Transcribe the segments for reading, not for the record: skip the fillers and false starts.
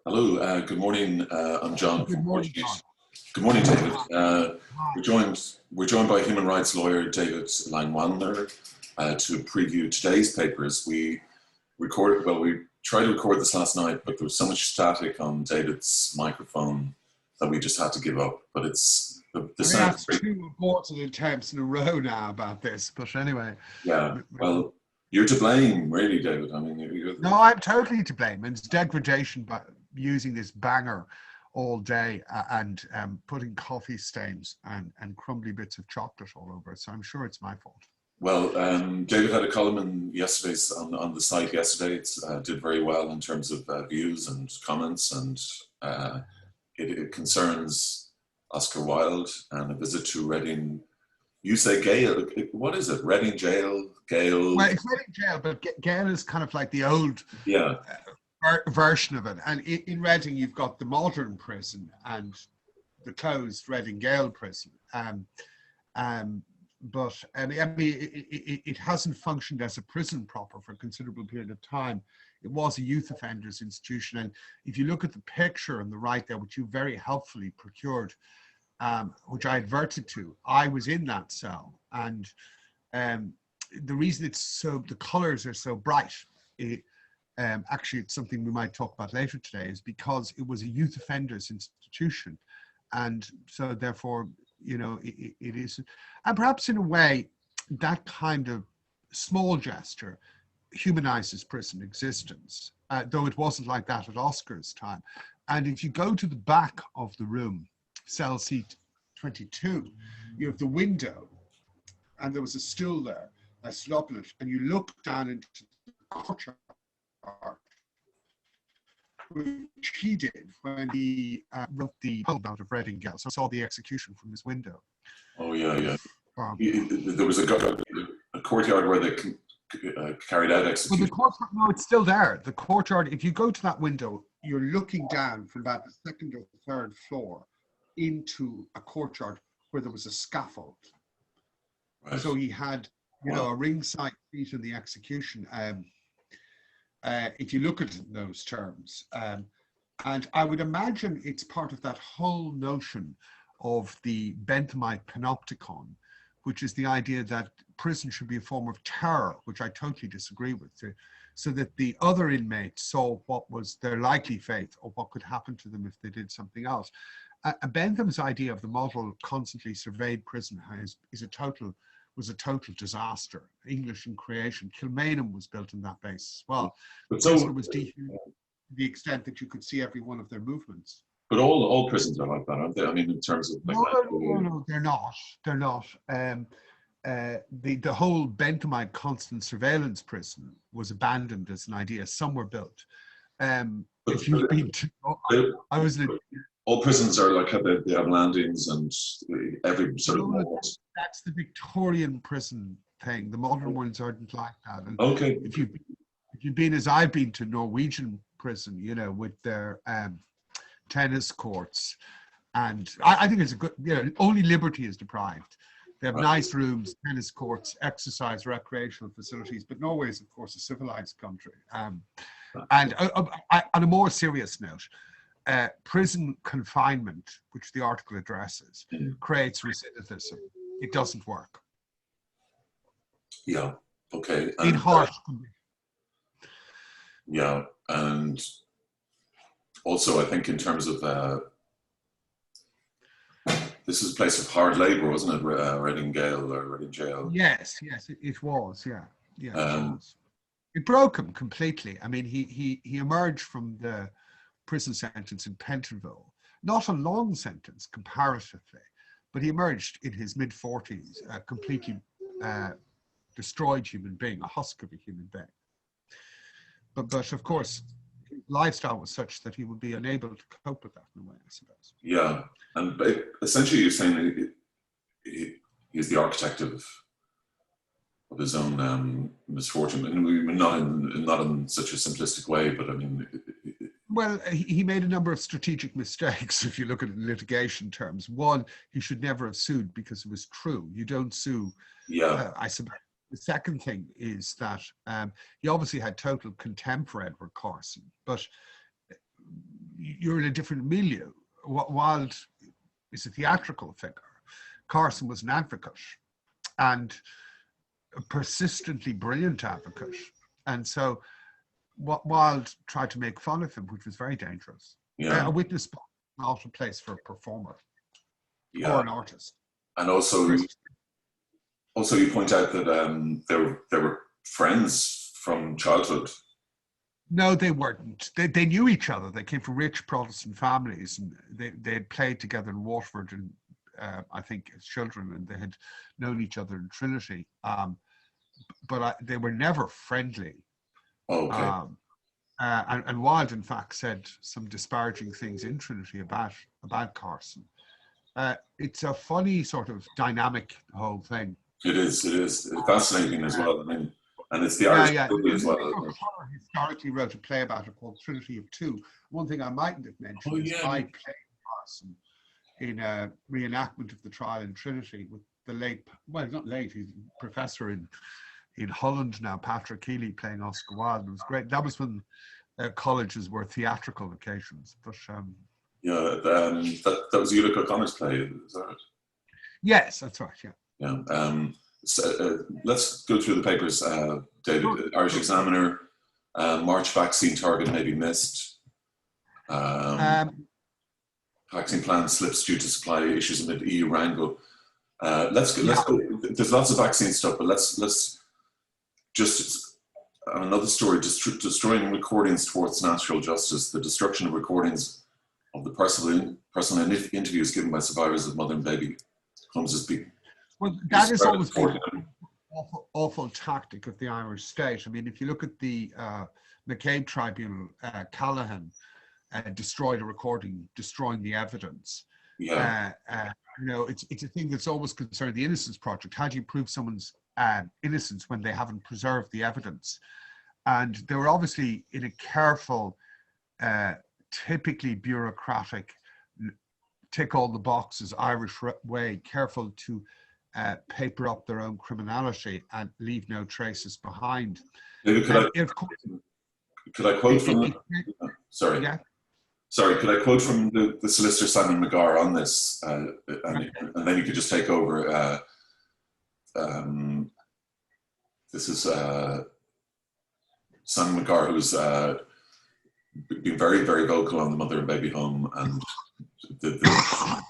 Hello, good morning. I'm John Good from morning, John. Portuguese. Good morning, David. Hi. We're joined by human rights lawyer David Langwallner to preview today's papers. We tried to record this last night, but there was so much static on David's microphone that we just had to give up. But the I think sound. that's two aborted attempts in a row now about this, but anyway. Yeah. Well, you're to blame, really, David. I mean, No, I'm totally to blame. It's degradation by using this banger all day and putting coffee stains and crumbly bits of chocolate all over it. So I'm sure it's my fault. Well, David had a column on the site yesterday. It did very well in terms of views and comments, and it concerns Oscar Wilde and a visit to Reading. You say Gale. What is it? Reading jail? Gale? Well, it's Reading jail, but Gael is kind of like the old Yeah. version of it. And in Reading, you've got the modern prison and the closed Reading Gael prison. But I mean, it hasn't functioned as a prison proper for a considerable period of time. It was a youth offenders institution. And if you look at the picture on the right there, which you very helpfully procured, which I adverted to, I was in that cell. And the reason the colors are so bright, actually it's something we might talk about later today, is because it was a youth offenders institution. And so therefore, it is, and perhaps in a way, that kind of small gesture humanizes prison existence, though it wasn't like that at Oscar's time. And if you go to the back of the room, cell seat 22, you have the window, and there was a stool there. I stood up in it, and you look down into the courtyard, which he did when he wrote the poem out of Reading Gael. So I saw the execution from his window. Oh, yeah. There was a courtyard where they carried out execution. Well, the courtyard, no, it's still there. The courtyard, if you go to that window, you're looking down from about the second or third floor into a courtyard where there was a scaffold. Right. So he had, a ringside seat in the execution. If you look at it in those terms, and I would imagine it's part of that whole notion of the Benthamite panopticon, which is the idea that prison should be a form of terror, which I totally disagree with, so that the other inmates saw what was their likely fate or what could happen to them if they did something else. Bentham's idea of the model constantly surveyed prison was a total disaster. English in creation. Kilmainham was built on that basis as well. But prison was dehumanized to the extent that you could see every one of their movements. But all prisons are like that, aren't they? I mean, in terms of no, they're not. They're not. The whole Benthamite constant surveillance prison was abandoned as an idea. Some were built. If you've been to, I was. All prisons are like they have landings and every sort of. That's the Victorian prison thing. The modern ones aren't like that. And okay. If you've been as I've been to Norwegian prison, with their tennis courts, and I think it's a good. Only liberty is deprived. They have nice rooms, tennis courts, exercise, recreational facilities. But Norway is, of course, a civilized country. And on a more serious note. Prison confinement, which the article addresses, creates recidivism. It doesn't work. Yeah. Okay. In harsh conditions. Yeah, and also I think in terms of this is a place of hard labour, wasn't it? Reading Gael or Reading Jail. Yes, it was. Yeah. It was. It broke him completely. I mean, he emerged from the prison sentence in Pentonville, not a long sentence comparatively, but he emerged in his mid-40s, a completely destroyed human being, a husk of a human being. But of course, his lifestyle was such that he would be unable to cope with that in a way, I suppose. Yeah, and essentially you're saying he's the architect of his own misfortune, and not in such a simplistic way, but I mean. Well, he made a number of strategic mistakes, if you look at it in litigation terms. One, he should never have sued because it was true. You don't sue. Yeah. I suppose. The second thing is that he obviously had total contempt for Edward Carson, but you're in a different milieu. Wilde is a theatrical figure. Carson was an advocate, and a persistently brilliant advocate. And so Wilde tried to make fun of him, which was very dangerous. Yeah. A witness box is not a place for a performer Yeah. or an artist. And also you point out that they were friends from childhood. No, they weren't. They knew each other. They came from rich Protestant families, and they had played together in Waterford, and I think as children, and they had known each other in Trinity. But they were never friendly. Okay. And Wilde, in fact, said some disparaging things in Trinity about Carson. It's a funny sort of dynamic, the whole thing. It is. It's fascinating as well. I mean, and it's the Irish movie as well. Historically wrote a play about it called Trinity of Two. One thing I mightn't have mentioned is I played Carson in a reenactment of the trial in Trinity with the late, well, not late, he's a professor in Holland now, Patrick Healy, playing Oscar Wilde. It was great. That was when colleges were theatrical occasions. But that was Ulick O'Connor's play, is that right? Yes, that's right. Yeah. So, let's go through the papers. David, Irish Examiner, March vaccine target may be missed. Vaccine plan slips due to supply issues amid EU wrangle. Let's go. There's lots of vaccine stuff, but let's just another story. Destroying recordings towards natural justice. The destruction of recordings of the personal interviews given by survivors of mother and baby homes is being. Well, that is always been an awful tactic of the Irish state. I mean, if you look at the McCabe Tribunal, Callaghan destroyed a recording, destroying the evidence. Yeah. It's a thing that's always concerned the Innocence Project. How do you prove someone's innocence when they haven't preserved the evidence? And they were obviously in a careful, typically bureaucratic, tick all the boxes Irish way, careful to paper up their own criminality and leave no traces behind. David, could I quote from? Sorry. Yeah. Sorry, could I quote from the solicitor Simon McGarr on this, and then you could just take over. This is Simon McGarr, who's been very, very vocal on the mother and baby home and the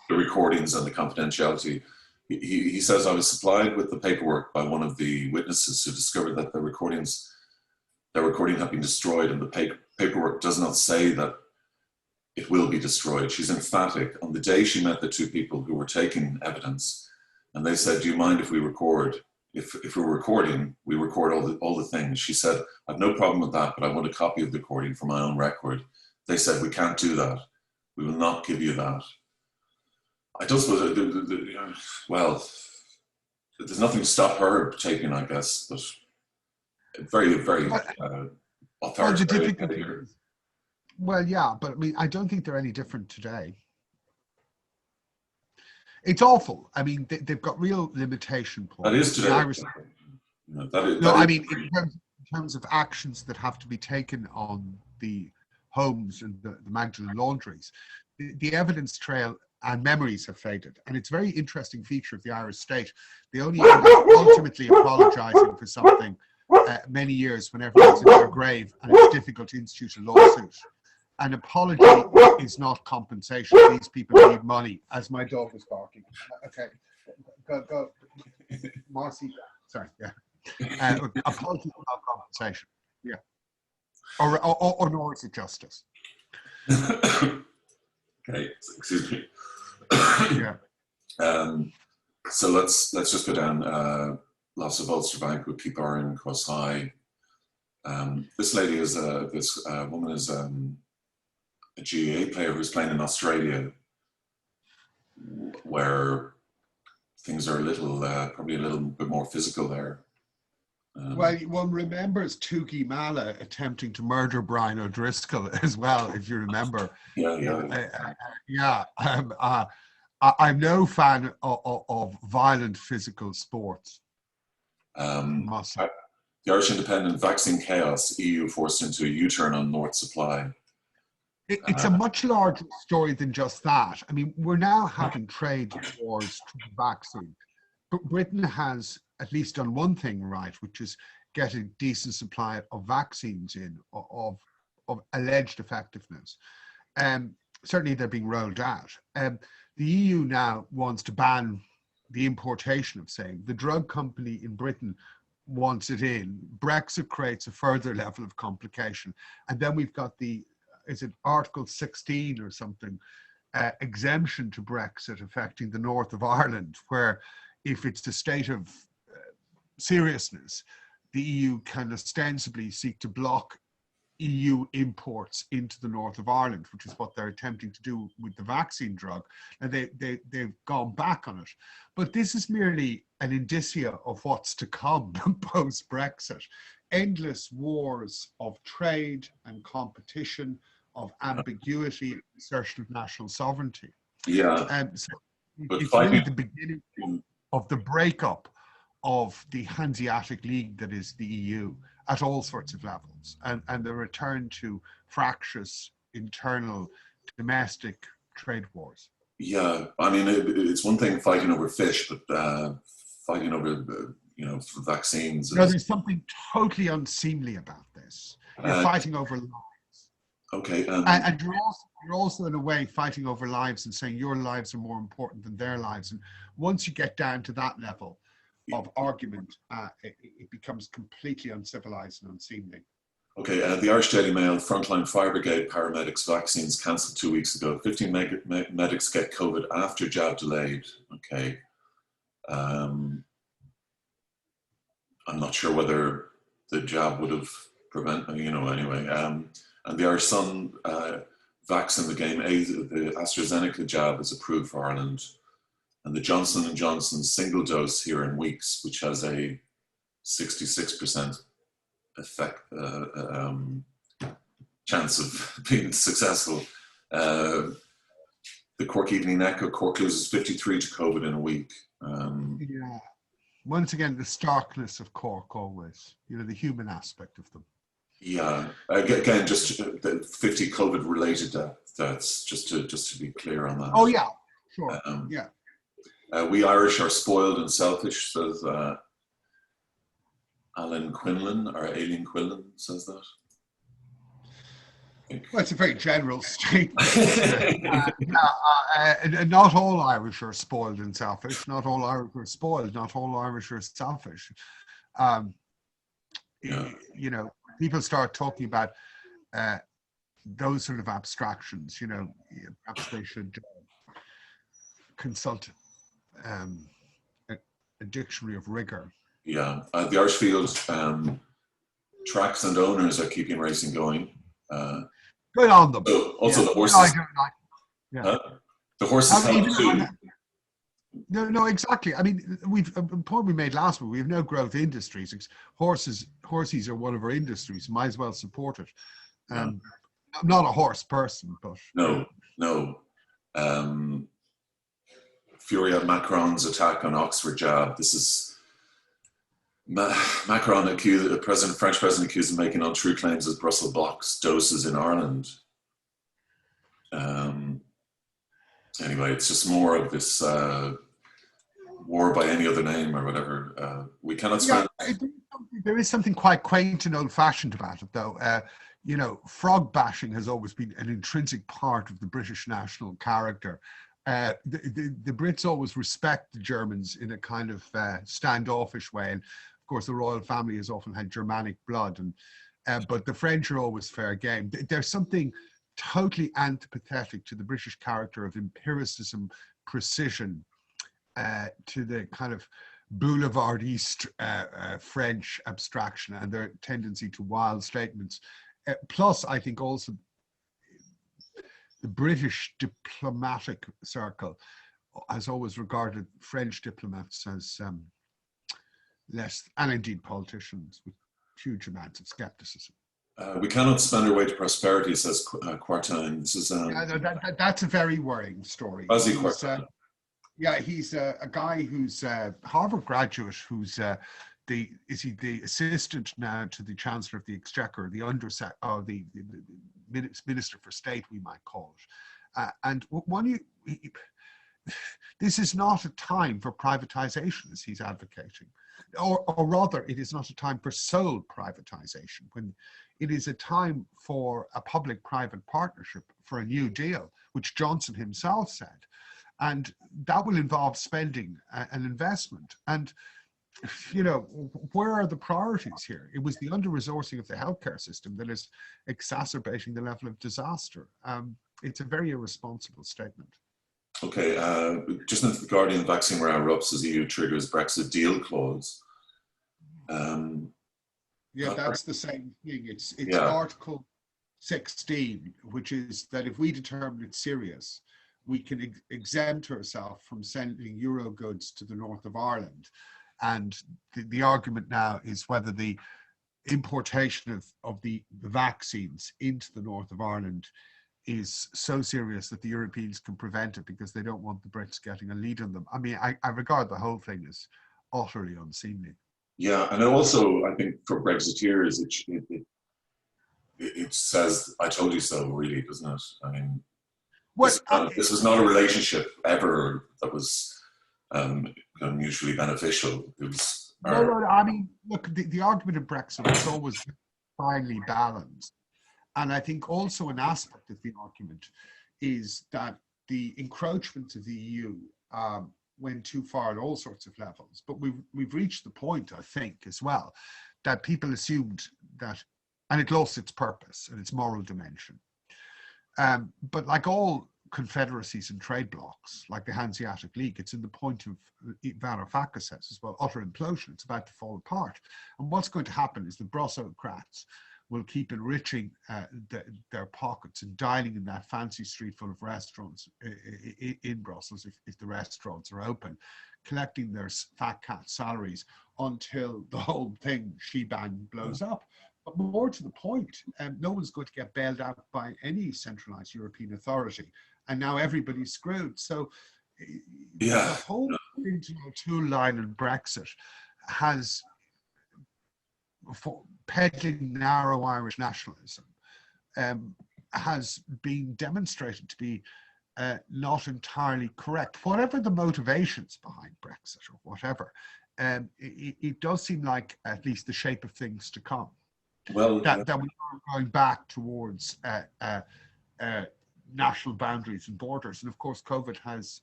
recordings and the confidentiality. He says, I was supplied with the paperwork by one of the witnesses who discovered that the recording had been destroyed, and the paperwork does not say that it will be destroyed. She's emphatic. On the day she met the two people who were taking evidence, and they said, do you mind if we record? If we're recording, we record all the things. She said, I've no problem with that, but I want a copy of the recording for my own record. They said, we can't do that. We will not give you that. I don't suppose, well, there's nothing to stop her taking, I guess, but very, very authoritarian. Well, yeah, but I mean, I don't think they're any different today. It's awful. I mean, they've got real limitation points. That is today. I mean, in terms of actions that have to be taken on the homes and the Magdalen laundries, the evidence trail and memories have faded. And it's a very interesting feature of the Irish state. They only end up ultimately apologising for something many years when everyone's in their grave and it's difficult to institute a lawsuit. An apology is not compensation. These people need money, as my dog was barking. Okay, go. Marcy, sorry, yeah. Apology is not compensation. Yeah. Or nor is it justice. Okay, excuse me. Yeah. So let's just go down. Loss of Ulster Bank would keep Ireland across high. This lady is this woman is a GAA player who's playing in Australia, where things are probably a little bit more physical there. Well, one remembers Tuki Mala attempting to murder Brian O'Driscoll as well, if you remember. Yeah. I'm no fan of violent physical sports. The Irish Independent, vaccine chaos, EU forced into a U-turn on North supply. It's a much larger story than just that. I mean, we're now having trade wars through the vaccine. But Britain has at least done one thing right, which is get a decent supply of vaccines in of alleged effectiveness. Certainly they're being rolled out. The EU now wants to ban the importation of same. The drug company in Britain wants it in. Brexit creates a further level of complication. And then we've got is it Article 16 or something, exemption to Brexit affecting the north of Ireland, where if it's the state of seriousness, the EU can ostensibly seek to block EU imports into the north of Ireland, which is what they're attempting to do with the vaccine drug. And they've gone back on it. But this is merely an indicia of what's to come post-Brexit. Endless wars of trade and competition, of ambiguity, and assertion of national sovereignty. Yeah. So it's really the beginning of the breakup of the Hanseatic League that is the EU at all sorts of levels, and the return to fractious internal domestic trade wars. Yeah, I mean, it's one thing fighting over fish, but fighting over, vaccines. No, there's something totally unseemly about this. You're fighting over lives. Okay. And you're also in a way fighting over lives and saying your lives are more important than their lives. And once you get down to that level of argument, it becomes completely uncivilized and unseemly. Okay, the Irish Daily Mail, frontline fire brigade paramedics vaccines cancelled 2 weeks ago. 15 medics get COVID after jab delayed. Okay. I'm not sure whether the jab would have prevented, anyway. And the Irish Sun vaccine, the AstraZeneca jab is approved for Ireland. And the Johnson & Johnson single dose here in weeks, which has a 66% effect, chance of being successful. The Cork Evening Echo, Cork loses 53 to COVID in a week. Yeah. Once again, the starkness of Cork always, the human aspect of them. Yeah, again, just 50 COVID related deaths, just to be clear on that. Oh yeah, sure, yeah. We Irish are spoiled and selfish, says Alan Quinlan, or Aileen Quinlan says that. Well, it's a very general statement. Not all Irish are spoiled and selfish. Not all Irish are spoiled. Not all Irish are selfish. People start talking about those sort of abstractions. Perhaps they should consult a dictionary of rigor. Yeah, the Irish Field tracks and owners are keeping racing going. Good on them. Also, the horses. The horses help too. No, exactly. I mean, a point we made last week. We have no growth industries. Horses are one of our industries. Might as well support it. I'm not a horse person, but no. Fury at Macron's attack on Oxford jab. This is Macron the French president accused of making untrue claims as Brussels blocks doses in Ireland. Anyway, it's just more of this war by any other name or whatever. We cannot spend. There is something quite quaint and old-fashioned about it, though. Frog bashing has always been an intrinsic part of the British national character. The Brits always respect the Germans in a kind of standoffish way, and of course the royal family has often had Germanic blood, but the French are always fair game. There's something totally antipathetic to the British character of empiricism, precision, to the kind of boulevardiste French abstraction and their tendency to wild statements. Plus, I think also the British diplomatic circle has always regarded French diplomats as less, and indeed politicians, with huge amounts of skepticism. We cannot spend our way to prosperity, says Quartine. This is that's a very worrying story. Ozzy Quartine. He's a guy who's a Harvard graduate who's is he the assistant now to the Chancellor of the Exchequer, the minister for state, we might call it. And this is not a time for privatization, as he's advocating, or rather, it is not a time for sole privatization, when it is a time for a public-private partnership for a new deal, which Johnson himself said. And that will involve spending and investment. And, you know, where are the priorities here? It was the under-resourcing of the healthcare system that is exacerbating the level of disaster. It's a very irresponsible statement. Okay, just into the Guardian, vaccine row erupts as EU triggers Brexit deal clause. Yeah, that's the same thing. It's Article 16, which is that if we determine it's serious, we can exempt ourselves from sending Euro goods to the north of Ireland. And the argument now is whether the importation of the vaccines into the north of Ireland is so serious that the Europeans can prevent it because they don't want the Brits getting a lead on them. I mean, I regard the whole thing as utterly unseemly. Yeah, and also I think for Brexiteers, it says "I told you so," really, doesn't it? I mean, this was not a relationship ever that was mutually beneficial. It was. No, I mean, look, the argument of Brexit was always finely balanced. And I think also an aspect of the argument is that the encroachment of the EU went too far at all sorts of levels. But we've reached the point, I think, as well, that people assumed that, and it lost its purpose and its moral dimension. But like all confederacies and trade blocs, like the Hanseatic League, it's in the point of, Varoufakis says as well, utter implosion. It's about to fall apart. And what's going to happen is the Brussels-crats will keep enriching their pockets and dining in that fancy street full of restaurants in Brussels, if the restaurants are open, collecting their fat cat salaries until the whole thing, shebang, blows up. But more to the point, no one's going to get bailed out by any centralized European authority. And now everybody's screwed. So the whole regional tool line in Brexit has, for peddling narrow Irish nationalism, has been demonstrated to be not entirely correct. Whatever the motivations behind Brexit or whatever, it does seem like at least the shape of things to come. Well, that we are going back towards national boundaries and borders. And of course, COVID has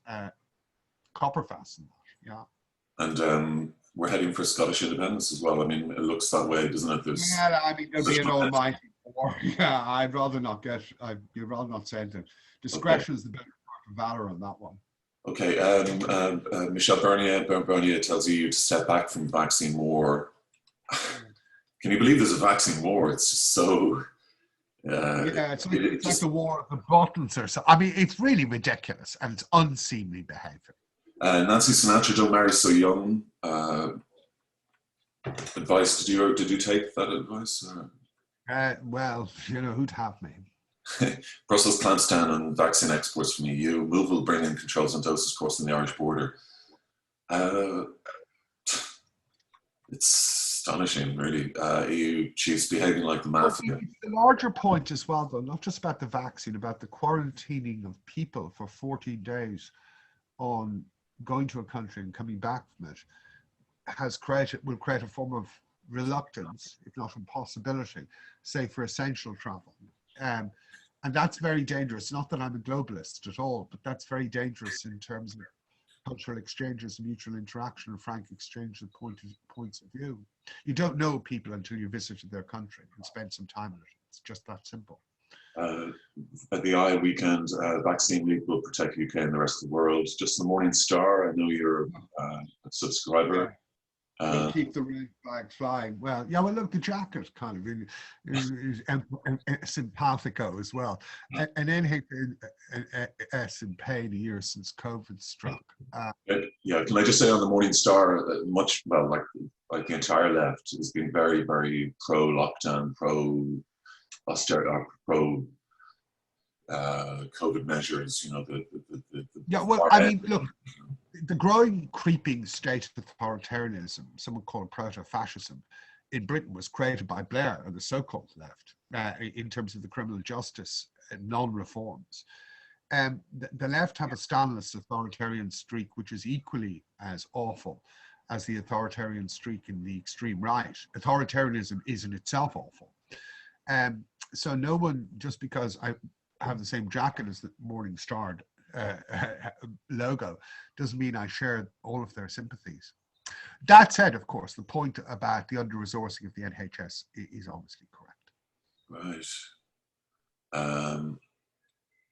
copper fastened that, yeah. And we're heading for Scottish independence as well. I mean, it looks that way, doesn't it? Yeah, I mean, there'll be an almighty war. Yeah, I'd rather not you'd rather not say anything. Discretion is the better part of valor on that one. Okay, Michel Barnier tells you to step back from the vaccine war. Can you believe there's a vaccine war? It's just so... it's like the war of the buttons or so. I mean, it's really ridiculous and it's unseemly behavior. Nancy Sinatra, don't marry so young. Advice, did you take that advice? Well, you know, who'd have me? Brussels clamps down on vaccine exports from EU. Move will bring in controls on doses crossing the Irish border. It's astonishing, really. EU chiefs behaving like the mafia. It's the larger point as well, though, not just about the vaccine, about the quarantining of people for 14 days on going to a country and coming back from it will create a form of reluctance, if not impossibility, say for essential travel. And that's very dangerous. Not that I'm a globalist at all, but that's very dangerous in terms of cultural exchanges, mutual interaction, and frank exchange of points of view. You don't know people until you visited their country and spend some time in it. It's just that simple. At the I weekend, Vaccine Week will protect UK and the rest of the world. Just the Morning Star, I know you're a subscriber. Keep the red flag flying. Well, yeah, well, look, the jacket kind of is simpatico as well. And NHS in pain a year since COVID struck. Yeah, can I just say on the Morning Star, like the entire left has been very, very pro-lockdown, pro-austerity, pro-COVID measures, you know, I mean, look, the growing, creeping state of authoritarianism, some would call it proto-fascism, in Britain was created by Blair and the so-called left in terms of the criminal justice non-reforms. The left have a Stalinist authoritarian streak, which is equally as awful as the authoritarian streak in the extreme right. Authoritarianism is in itself awful. So no one, just because I have the same jacket as the Morning Star logo, doesn't mean I share all of their sympathies. That said, of course, the point about the under-resourcing of the NHS is obviously correct. Right.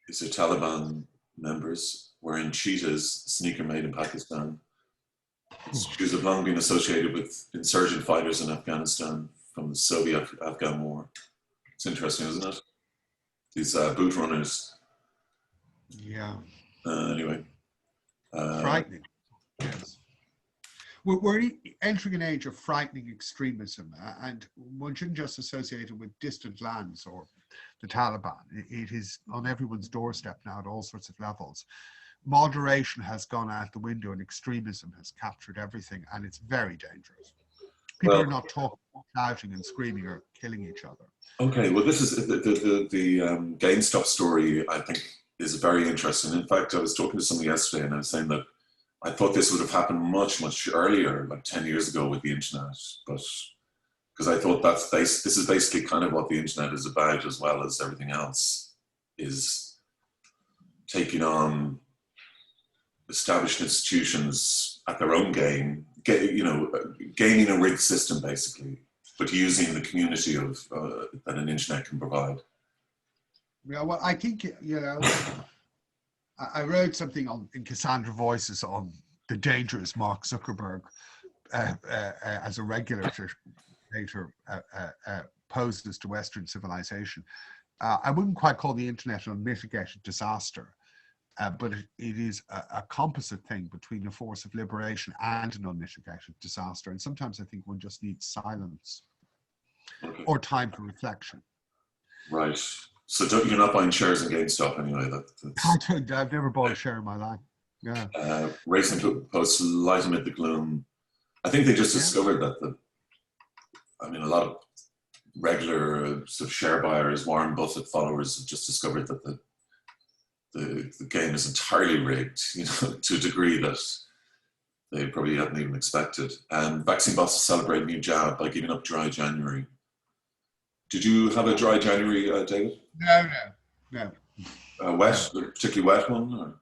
Is there Taliban members wearing cheetahs, sneaker made in Pakistan? Shoes have long been associated with insurgent fighters in Afghanistan from the Soviet-Afghan War. It's interesting, isn't it? These boot runners. Yeah. Anyway. Frightening. Yes. We're entering an age of frightening extremism, and one shouldn't just associate it with distant lands or the Taliban. It is on everyone's doorstep now at all sorts of levels. Moderation has gone out the window and extremism has captured everything, and it's very dangerous. People are not talking, shouting and screaming or killing each other. Okay, well, this is the GameStop story, I think, is very interesting. In fact, I was talking to somebody yesterday and I was saying that I thought this would have happened much, much earlier, like 10 years ago with the internet, but because I thought this is basically kind of what the internet is about, as well as everything else, is taking on established institutions at their own game, gaining a rigged system basically, but using the community of that an internet can provide. Yeah, well, I think, I wrote something in Cassandra Voices on the dangerous Mark Zuckerberg as a regulator poses to Western civilization. I wouldn't quite call the internet an unmitigated disaster, but it is a composite thing between a force of liberation and an unmitigated disaster. And sometimes I think one just needs silence or time for reflection. Right. So you're not buying shares in GameStop anyway? I've never bought a share in my life. Yeah. Racing posts light amid the gloom. I think they just discovered that a lot of regular sort of share buyers, Warren Buffett followers, have just discovered that the game is entirely rigged, to a degree that they probably hadn't even expected. And vaccine bosses celebrate new jab by giving up dry January. Did you have a dry January, David? No. Wet, particularly wet one? Or?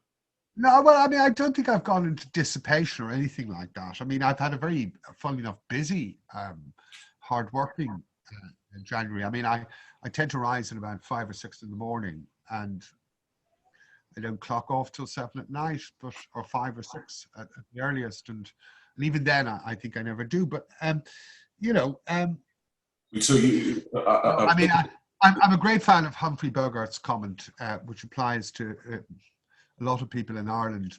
No, well, I don't think I've gone into dissipation or anything like that. I've had a very, funnily enough, busy, hard-working January. I tend to rise at about 5 or 6 in the morning, and I don't clock off till 7 at night, or 5 or 6 at the earliest, and even then, I think I never do. But So I'm a great fan of Humphrey Bogart's comment, which applies to a lot of people in Ireland,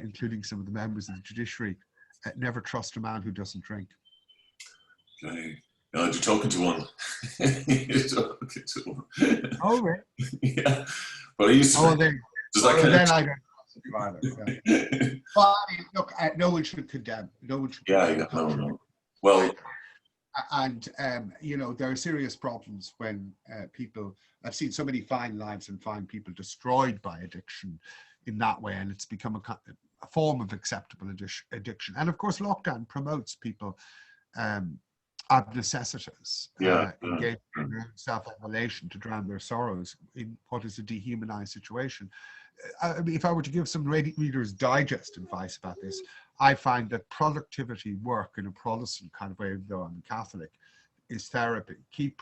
including some of the members of the judiciary. Never trust a man who doesn't drink. Okay. No, you're talking to one. You're talking to one. Oh, right. Yeah. But I used to. Oh, then. I don't trust you either. Yeah. But look, no one should condemn. No one should condemn. No. Well. And there are serious problems when people. I've seen so many fine lives and fine people destroyed by addiction in that way, and it's become a form of acceptable addiction. And of course, lockdown promotes people ad necessitas, engage in their own self-immolation to drown their sorrows in what is a dehumanized situation. If I were to give some Reader's Digest advice about this, I find that productivity work in a Protestant kind of way, though I'm a Catholic, is therapy. Keep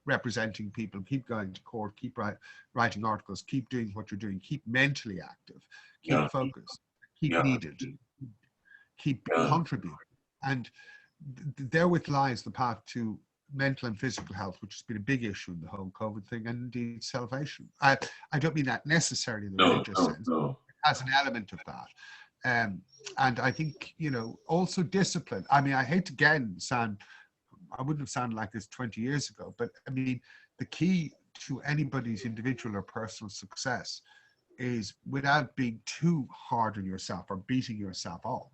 representing people, keep going to court, keep writing articles, keep doing what you're doing, keep mentally active, keep focused, keep needed, keep contributing. And therewith lies the path to mental and physical health, which has been a big issue in the whole COVID thing, and indeed salvation. I don't mean that necessarily in the religious sense. It has an element of that. And I think, also discipline. I hate to again I wouldn't have sounded like this 20 years ago, but the key to anybody's individual or personal success is, without being too hard on yourself or beating yourself up,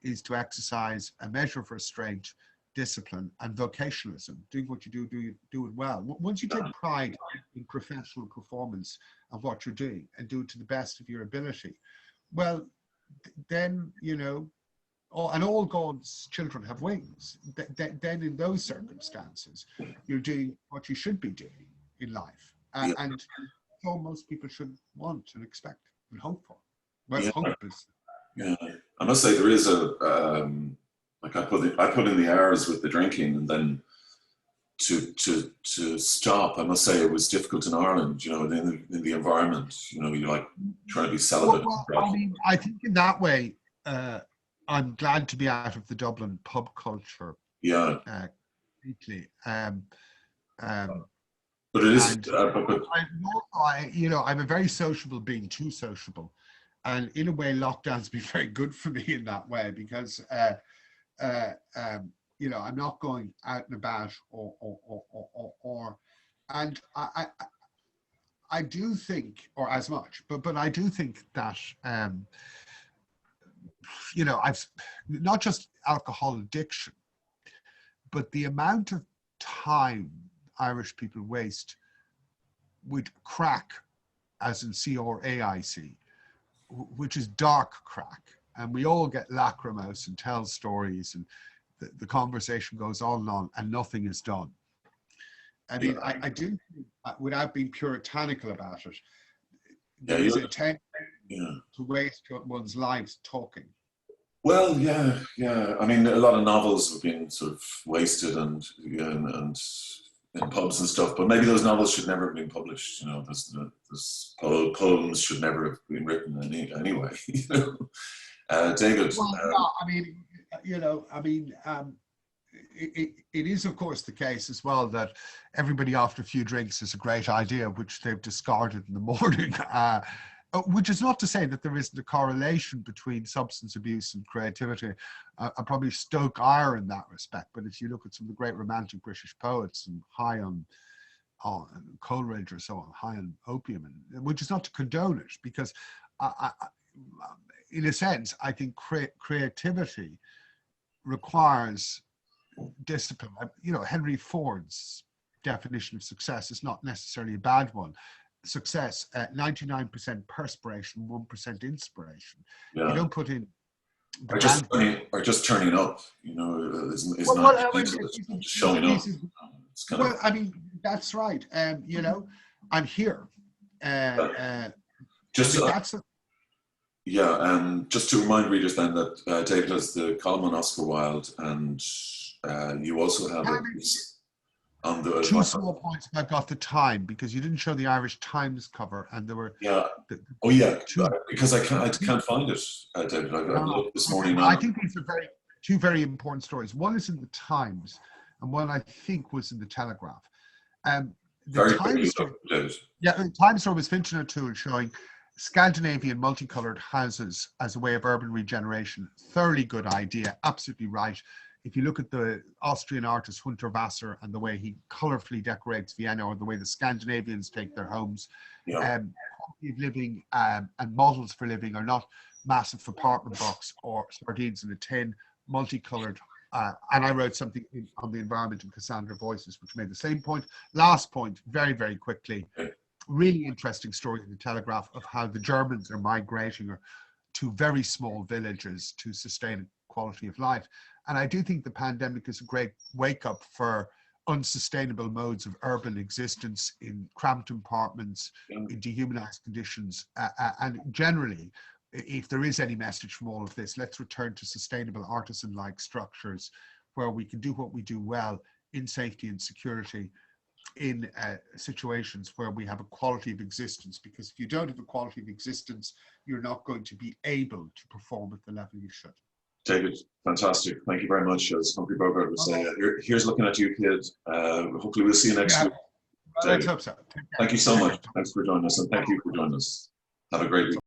is to exercise a measure of restraint discipline and vocationalism, doing what you do it well. Once you take pride in professional performance of what you're doing and do it to the best of your ability, well, then, you know, and all God's children have wings. Then in those circumstances, you're doing what you should be doing in life. And so most people should want and expect and hope for. Well, hope is... Yeah, I must say there is a, like I put in the hours with the drinking, and then to stop, I must say it was difficult in Ireland, you know, in the environment, you know, you're like trying to be celibate. Well, I mean, I think in that way, I'm glad to be out of the Dublin pub culture. Yeah. Completely. But it is. You know, I'm a very sociable being, too sociable, and in a way, lockdown's been very good for me in that way, because you know, I'm not going out and about, and I do think, or as much, but I do think that. You know, I've not just alcohol addiction, but the amount of time Irish people waste with crack, as in C-R-A-I-C, which is dark crack. And we all get lachrymose and tell stories, and the conversation goes on, and nothing is done. I mean, I do think, without being puritanical about it, there is a tendency to waste one's lives talking. Well, yeah. I mean, a lot of novels have been sort of wasted and in pubs and stuff, but maybe those novels should never have been published. You know, those poems should never have been written anyway. You know, David. Well, no, I mean, you know, I mean, it is of course the case as well that everybody after a few drinks is a great idea, which they've discarded in the morning. Which is not to say that there isn't a correlation between substance abuse and creativity. I probably stoke ire in that respect, but if you look at some of the great romantic British poets and high on Coleridge or so on, high on opium, and which is not to condone it, because in a sense, I think creativity requires discipline. You know, Henry Ford's definition of success is not necessarily a bad one. Success at 99% perspiration, 1% inspiration. Yeah. You don't put in or just turning up, you know, is not just showing up. It's kind well, I mean, that's right. You know, I'm here. Just just to remind readers then that David has the column on Oscar Wilde, and you also have on the two small points about got the time, because you didn't show the Irish Times cover, and there were because I can't find it, David. I looked this morning. I think these are two very important stories. One is in the Times, and one I think was in the Telegraph. The Times story was Fintan O'Toole showing Scandinavian multicolored houses as a way of urban regeneration. Thoroughly good idea, absolutely right. If you look at the Austrian artist Hunter Wasser and the way he colorfully decorates Vienna, or the way the Scandinavians take their homes, quality of living and models for living are not massive apartment blocks or sardines in a tin, multicolored. And I wrote something on the environment in Cassandra Voices, which made the same point. Last point, very, very quickly, really interesting story in the Telegraph of how the Germans are migrating to very small villages to sustain quality of life. And I do think the pandemic is a great wake up for unsustainable modes of urban existence in cramped apartments, in dehumanized conditions. And generally, if there is any message from all of this, let's return to sustainable artisan-like structures where we can do what we do well in safety and security, in situations where we have a quality of existence. Because if you don't have a quality of existence, you're not going to be able to perform at the level you should. David, fantastic. Thank you very much. As Humphrey Bogart would say, here's looking at you, kid. Hopefully we'll see you next week. Let's hope so. Thank you so much. Thanks for joining us, and thank you for joining us. Have a great week.